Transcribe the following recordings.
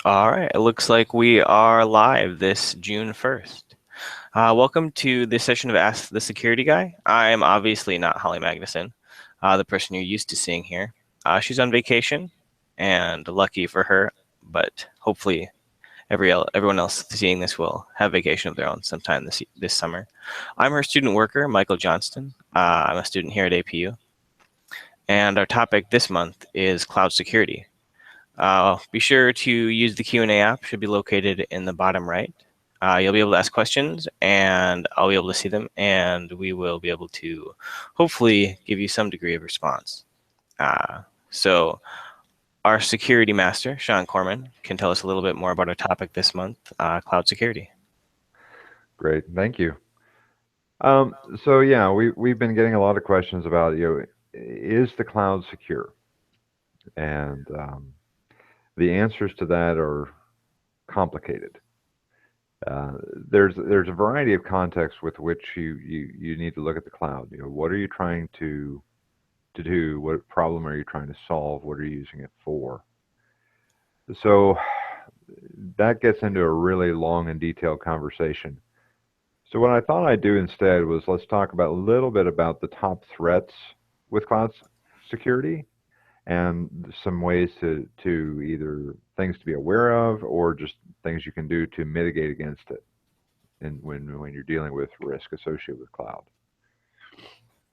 All right, it looks like we are live this June 1st. Welcome to this session of Ask the Security Guy. I am obviously not Holly Magnuson, the person you're used to seeing here. She's on vacation, and lucky for her, but hopefully everyone else seeing this will have vacation of their own sometime this summer. I'm her student worker, Michael Johnston. I'm a student here at APU, and our topic this month is cloud security. Be sure to use the Q&A app, should be located in the bottom right. You'll be able to ask questions, and I'll be able to see them, and we will be able to hopefully give you some degree of response. So our security master, Shawn Kohrman, can tell us a little bit more about our topic this month, cloud security. Great, thank you. So yeah, we've been getting a lot of questions about, is the cloud secure? And the answers to that are complicated. Uh, there's a variety of contexts with which you need to look at the cloud. What are you trying to do? What problem are you trying to solve? What are you using it for? So that gets into a really long and detailed conversation. So what I thought I'd do instead was let's talk about a little bit about the top threats with cloud security and some ways to either things to be aware of or just things you can do to mitigate against it and when you're dealing with risk associated with cloud.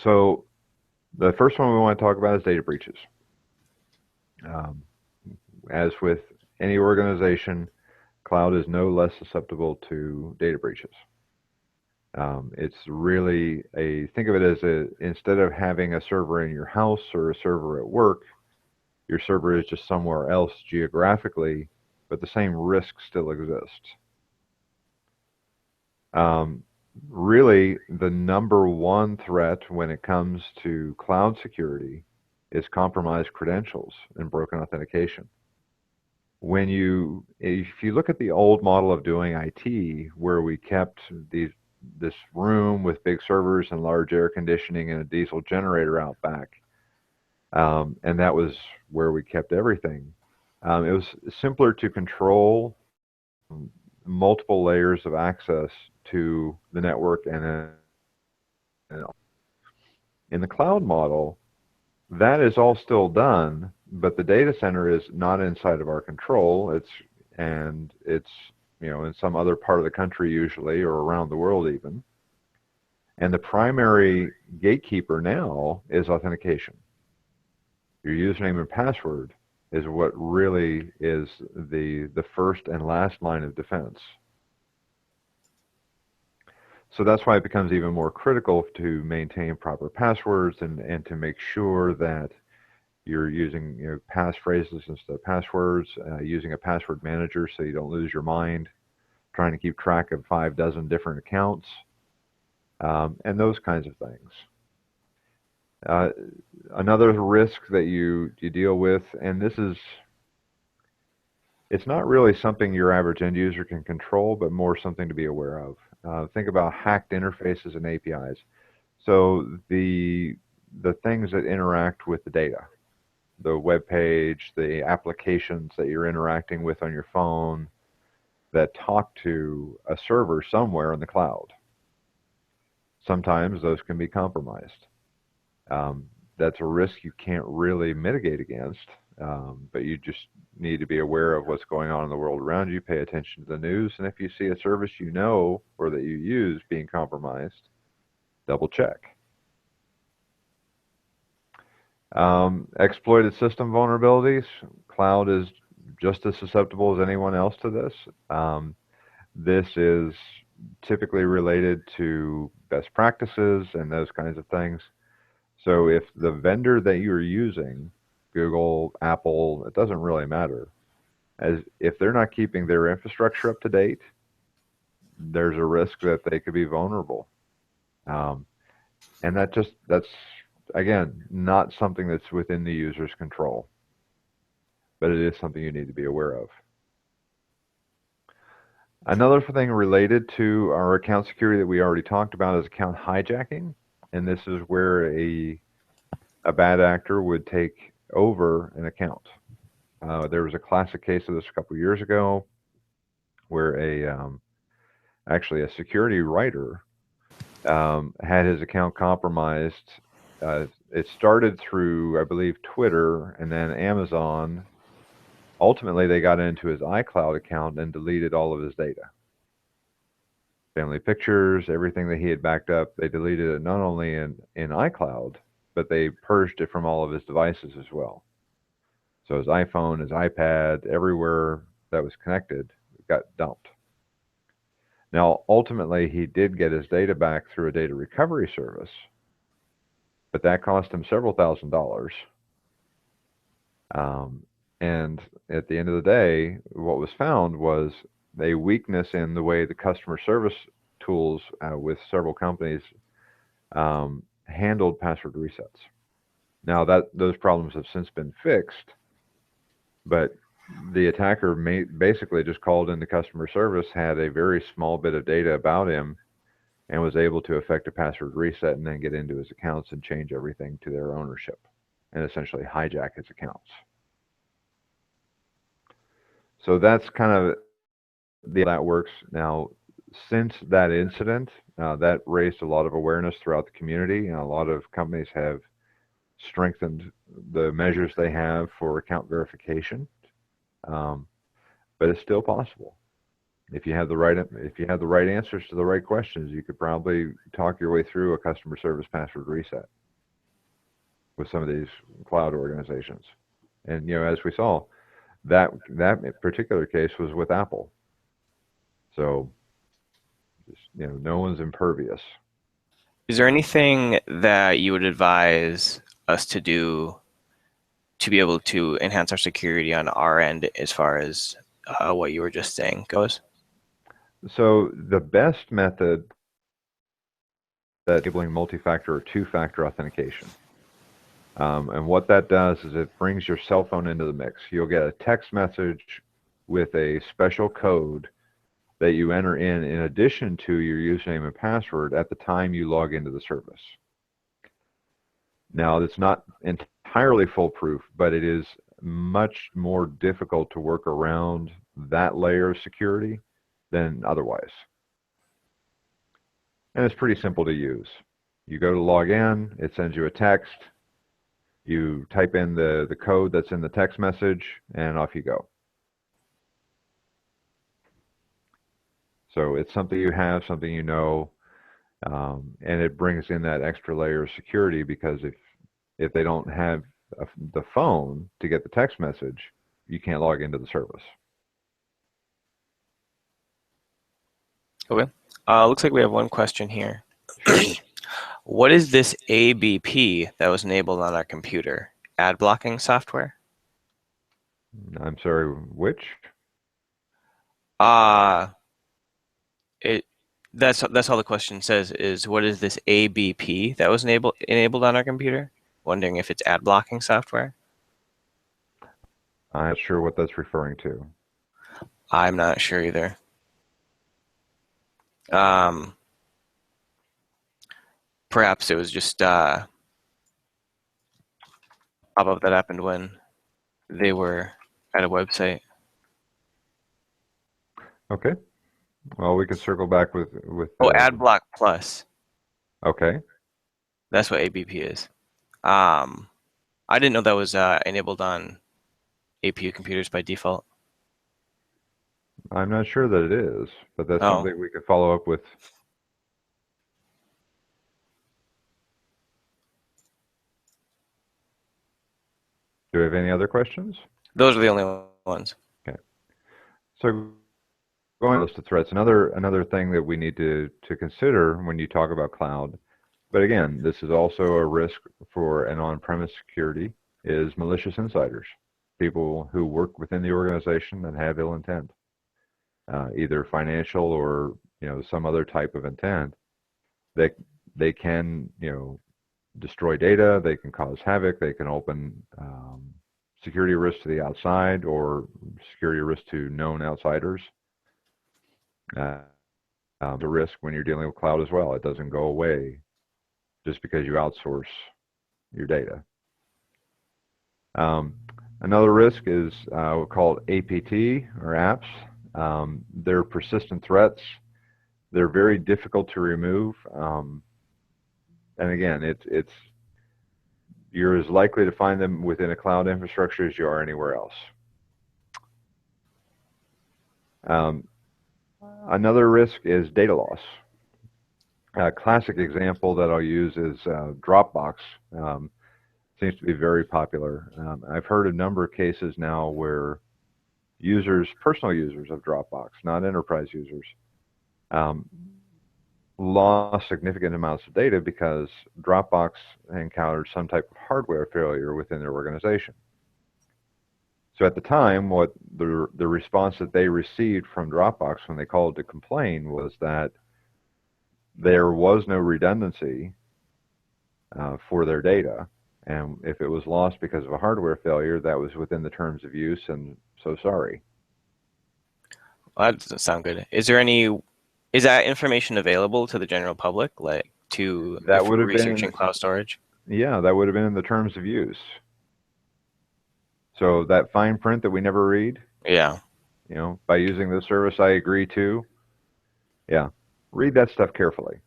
So the first one we want to talk about is data breaches. Um, as with any organization, cloud is no less susceptible to data breaches. It's really think of it as instead of having a server in your house or a server at work, your server is just somewhere else geographically, but the same risk still exists. Really, the number one threat when it comes to cloud security is compromised credentials and broken authentication. If you look at the old model of doing IT, where we kept this room with big servers and large air conditioning and a diesel generator out back, and that was where we kept everything. It was simpler to control multiple layers of access to the network, and in the cloud model, that is all still done, but the data center is not inside of our control. It's in some other part of the country usually, or around the world even. And the primary gatekeeper now is authentication. Your username and password is what really is the first and last line of defense. So that's why it becomes even more critical to maintain proper passwords and to make sure that you're using passphrases instead of passwords, using a password manager so you don't lose your mind, trying to keep track of 6 different accounts, and those kinds of things. Another risk that you deal with, and it's not really something your average end user can control, but more something to be aware of. Think about hacked interfaces and APIs. So the things that interact with the data, the web page, the applications that you're interacting with on your phone that talk to a server somewhere in the cloud. Sometimes those can be compromised. That's a risk you can't really mitigate against, but you just need to be aware of what's going on in the world around you, pay attention to the news, and if you see a service you know or that you use being compromised, double check. Exploited system vulnerabilities. Cloud is just as susceptible as anyone else to this. This is typically related to best practices and those kinds of things. So if the vendor that you're using, Google, Apple, it doesn't really matter, if they're not keeping their infrastructure up to date, there's a risk that they could be vulnerable. And that's again not something that's within the user's control, but it is something you need to be aware of. Another thing related to our account security that we already talked about is account hijacking, and this is where a bad actor would take over an account. There was a classic case of this a couple of years ago where actually a security writer had his account compromised. It started through, I believe, Twitter and then Amazon. Ultimately, they got into his iCloud account and deleted all of his data, family pictures, everything that he had backed up. They deleted it not only in iCloud, but they purged it from all of his devices as well. So his iPhone, his iPad, everywhere that was connected got dumped. Now, ultimately, he did get his data back through a data recovery service, but that cost him several $1,000s. Um, and at the end of the day, what was found was a weakness in the way the customer service tools with several companies handled password resets. Now that those problems have since been fixed, but the attacker basically just called into customer service, had a very small bit of data about him, and was able to effect a password reset and then get into his accounts and change everything to their ownership and essentially hijack his accounts. So that's kind of the that works. Now, since that incident, that raised a lot of awareness throughout the community, and a lot of companies have strengthened the measures they have for account verification. Um, but it's still possible. If you have the right answers to the right questions, you could probably talk your way through a customer service password reset with some of these cloud organizations. And as we saw, that particular case was with Apple. So no one's impervious. Is there anything that you would advise us to do to be able to enhance our security on our end as far as what you were just saying goes? So the best method that enabling multi-factor or two-factor authentication. And what that does is it brings your cell phone into the mix. You'll get a text message with a special code that you enter in addition to your username and password at the time you log into the service. Now, it's not entirely foolproof, but it is much more difficult to work around that layer of security than otherwise. And it's pretty simple to use. You go to log in, it sends you a text, you type in the code that's in the text message, and off you go. So it's something you have, something you know, and it brings in that extra layer of security, because if they don't have the phone to get the text message, you can't log into the service. Okay. Looks like we have one question here. Sure. What is this ABP that was enabled on our computer? Ad blocking software? I'm sorry, which? Uh it that's all the question says is what is this ABP that was enabled on our computer? Wondering if it's ad blocking software. I'm not sure what that's referring to. I'm not sure either. Um, Perhaps it was just pop-up that happened when they were at a website. Okay. Well, we can circle back with Oh, AdBlock Plus. okay. That's what ABP is. I didn't know that was enabled on APU computers by default. I'm not sure that it is, but that's Oh, something we could follow up with. Do we have any other questions? those are the only ones. Okay. So going list of threats, another thing that we need to consider when you talk about cloud, but again, this is also a risk for an on-premise security, is malicious insiders, people who work within the organization and have ill intent, either financial or some other type of intent. They can destroy data, they can cause havoc, they can open security risks to the outside or security risk to known outsiders. The risk when you're dealing with cloud as well. It doesn't go away just because you outsource your data. Another risk is we call it APT or apps. They're persistent threats. They're very difficult to remove. And again, it's you're as likely to find them within a cloud infrastructure as you are anywhere else. Um, Another risk is data loss. A classic example that I'll use is Dropbox. Um, Seems to be very popular. I've heard a number of cases now where users, personal users of Dropbox, not enterprise users, um, lost significant amounts of data because Dropbox encountered some type of hardware failure within their organization. So at the time, what the response that they received from Dropbox when they called to complain was that there was no redundancy for their data, and if it was lost because of a hardware failure, that was within the terms of use, and so sorry. Well, that doesn't sound good. Is that information available to the general public, like to That if would have been researching cloud storage? Yeah, that would have been in the terms of use. So that fine print that we never read, Yeah. by using this service, I agree to. Yeah, read that stuff carefully.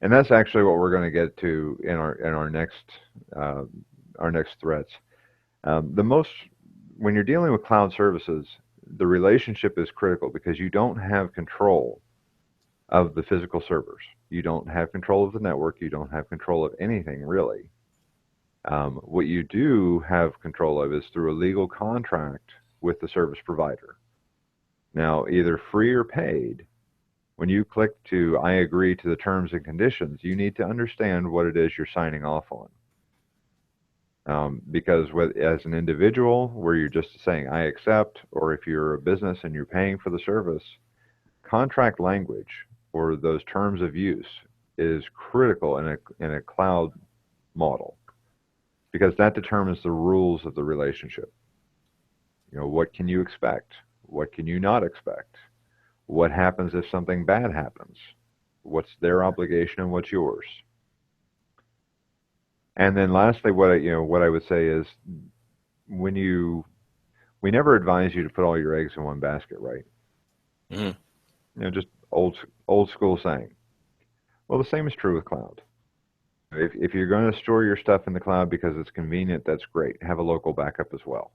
And that's actually what we're going to get to in uh, our next threats. The most When you're dealing with cloud services, the relationship is critical because you don't have control of the physical servers. You don't have control of the network. You don't have control of anything really. What you do have control of is through a legal contract with the service provider. Now, either free or paid, when you click to I agree to the terms and conditions, you need to understand what it is you're signing off on. Because as an individual, where you're just saying I accept, or if you're a business and you're paying for the service, contract language or those terms of use is critical in a cloud model because that determines the rules of the relationship. What can you expect? What can you not expect? What happens if something bad happens? What's their obligation and what's yours? And then lastly, what I would say is when we never advise you to put all your eggs in one basket, right? Hmm. Just old school saying. Well, the same is true with cloud. If you're going to store your stuff in the cloud because it's convenient, that's great. Have a local backup as well.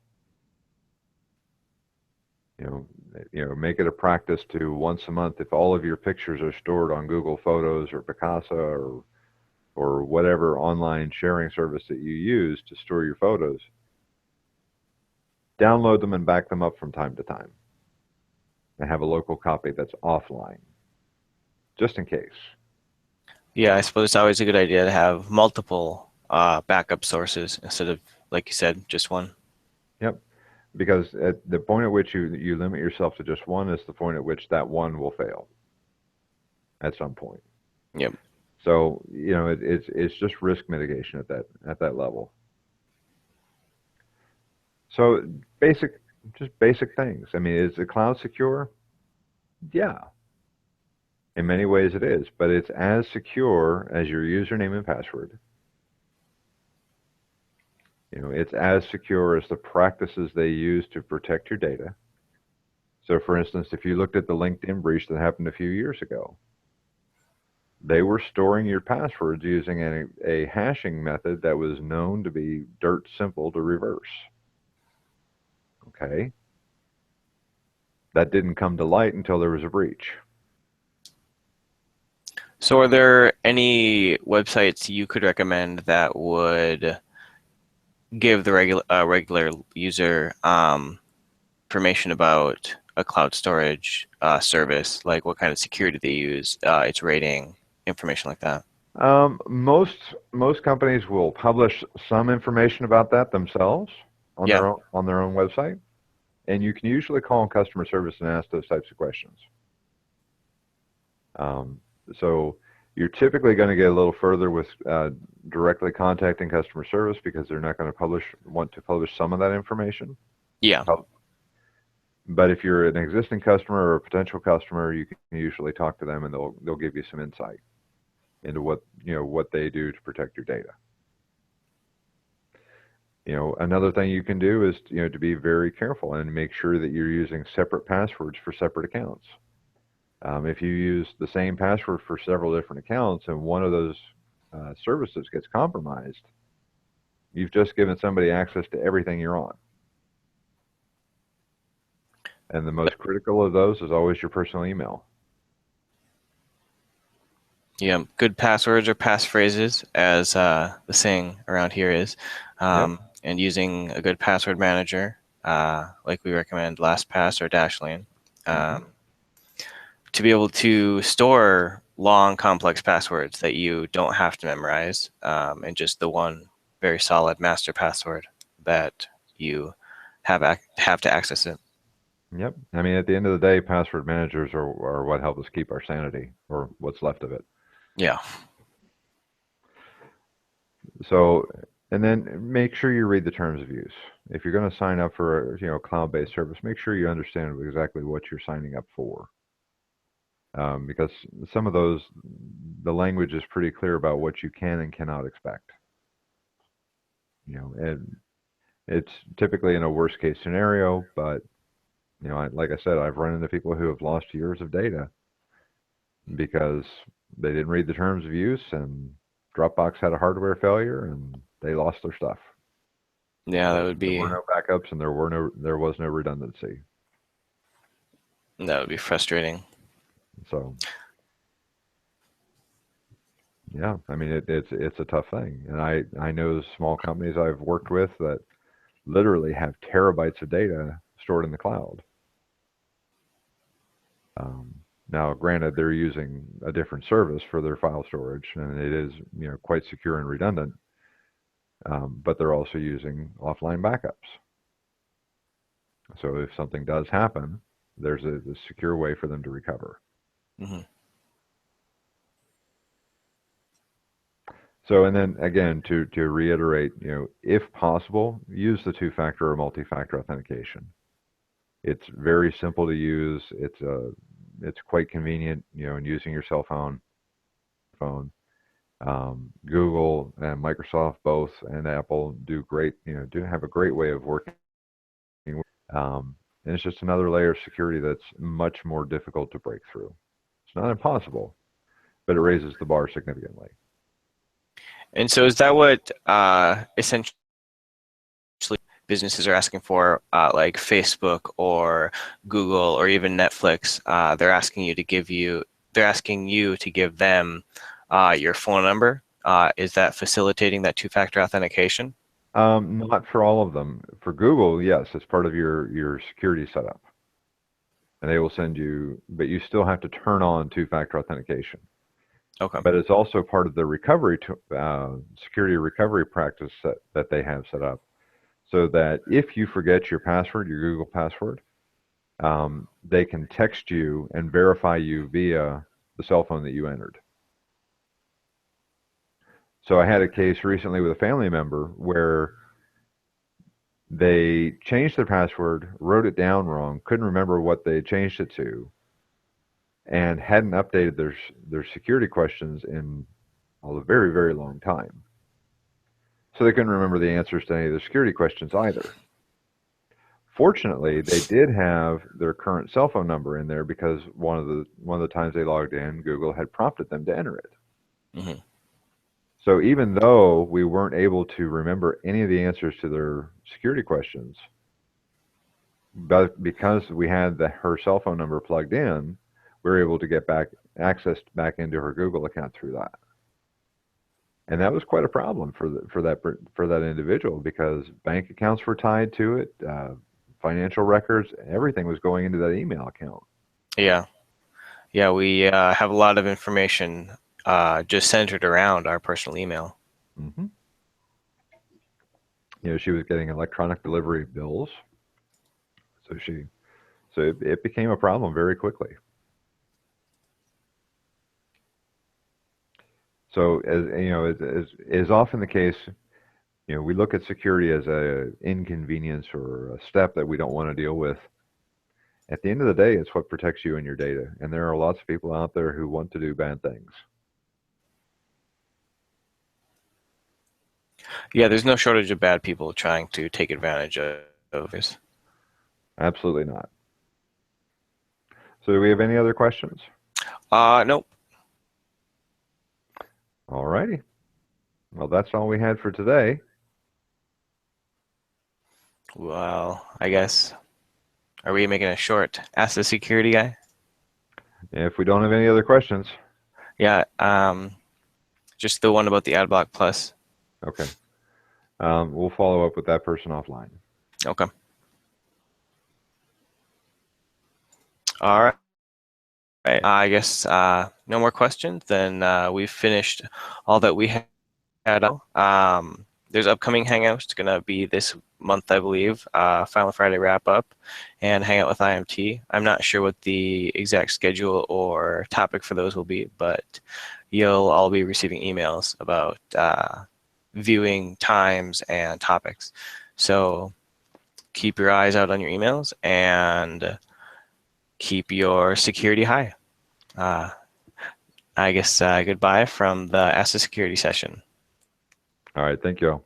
Make it a practice to once a month, if all of your pictures are stored on Google Photos or Picasa or whatever online sharing service that you use to store your photos, download them and back them up from time to time, and have a local copy that's offline, just in case. Yeah, I suppose it's always a good idea to have multiple backup sources instead of, like you said, just one. Yep. Because at the point at which you limit yourself to just one is the point at which that one will fail at some point. Yep. So it's just risk mitigation at that level. So just basic things. I mean, is the cloud secure? Yeah, in many ways it is, but it's as secure as your username and password. It's as secure as the practices they use to protect your data. So, for instance, if you looked at the LinkedIn breach that happened a few years ago, they were storing your passwords using a hashing method that was known to be dirt simple to reverse. Okay? That didn't come to light until there was a breach. So, are there any websites you could recommend that would give the regular user information about a cloud storage service, like what kind of security they use, its rating, information like that? Most companies will publish some information about that themselves on Yeah. their own website, and you can usually call customer service and ask those types of questions. Um, so you're typically going to get a little further with directly contacting customer service because they're not going to want to publish some of that information. Yeah. But if you're an existing customer or a potential customer, you can usually talk to them and they'll give you some insight into what they do to protect your data. Another thing you can do is, to be very careful and make sure that you're using separate passwords for separate accounts. If you use the same password for several different accounts and one of those services gets compromised, you've just given somebody access to everything you're on. And the most critical of those is always your personal email. Yeah, good passwords or passphrases, as the saying around here is, Yep. and using a good password manager, like we recommend LastPass or Dashlane, Hmm. um, to be able to store long, complex passwords that you don't have to memorize, and just the one very solid master password that you have to access it. Yep. I mean, at the end of the day, password managers are what help us keep our sanity, or what's left of it. Yeah. So, and then make sure you read the terms of use. If you're going to sign up for a cloud-based service, make sure you understand exactly what you're signing up for. Because some of those, the language is pretty clear about what you can and cannot expect. And it's typically in a worst case scenario, but like I said, I've run into people who have lost years of data because they didn't read the terms of use, and Dropbox had a hardware failure and they lost their stuff. Yeah, So there were no backups and there was no redundancy. that would be frustrating. So yeah, I mean it's a tough thing, and I know small companies I've worked with that literally have terabytes of data stored in the cloud. Um, Now, granted, they're using a different service for their file storage, and it is quite secure and redundant. But they're also using offline backups. So if something does happen, there's a secure way for them to recover. Hmm. So, and then again, to reiterate, if possible, use the two-factor or multi-factor authentication. It's very simple to use. It's quite convenient, in using your cell phone. Google and Microsoft both and Apple do great, do have a great way of working. And it's just another layer of security that's much more difficult to break through. It's not impossible, but it raises the bar significantly. And so, is that what essentially businesses are asking for, like Facebook or Google or even Netflix? They're asking you to give them your phone number. Is that facilitating that two-factor authentication? Not for all of them. For Google, yes, it's part of your security setup, and they will send you, but you still have to turn on two-factor authentication. Okay. But it's also part of the security recovery practice that they have set up, so that if you forget your password, your Google password, they can text you and verify you via the cell phone that you entered. So I had a case recently with a family member where they changed their password, wrote it down wrong, couldn't remember what they changed it to, and hadn't updated their security questions in a very, very long time. So they couldn't remember the answers to any of the security questions either. Fortunately, they did have their current cell phone number in there because one of the times they logged in, Google had prompted them to enter it. Hmm. So even though we weren't able to remember any of the answers to their security questions, but because we had her cell phone number plugged in, we were able to get back access back into her Google account through that. And that was quite a problem for that individual because bank accounts were tied to it, financial records, everything was going into that email account. Yeah. Yeah, we have a lot of information just centered around our personal email. Hmm. She was getting electronic delivery bills, so it became a problem very quickly. So as is often the case, we look at security as a inconvenience or a step that we don't want to deal with. At the end of the day, it's what protects you and your data, and there are lots of people out there who want to do bad things. Yeah, there's no shortage of bad people trying to take advantage of this. Absolutely not. So do we have any other questions? Nope. All righty. Well, that's all we had for today. Well, I guess, are we making a short Ask the Security Guy? If we don't have any other questions, Yeah, just the one about the AdBlock Plus. okay. We'll follow up with that person offline. Okay. All right. Right. I guess no more questions. Then we've finished all that we had. There's upcoming hangouts. It's gonna be this month, I believe. Final Friday wrap up and hang out with IMT. I'm not sure what the exact schedule or topic for those will be, but you'll all be receiving emails about viewing times and topics. So keep your eyes out on your emails and keep your security high. Uh, I guess goodbye from the Ask the Security session. All right. Thank you all.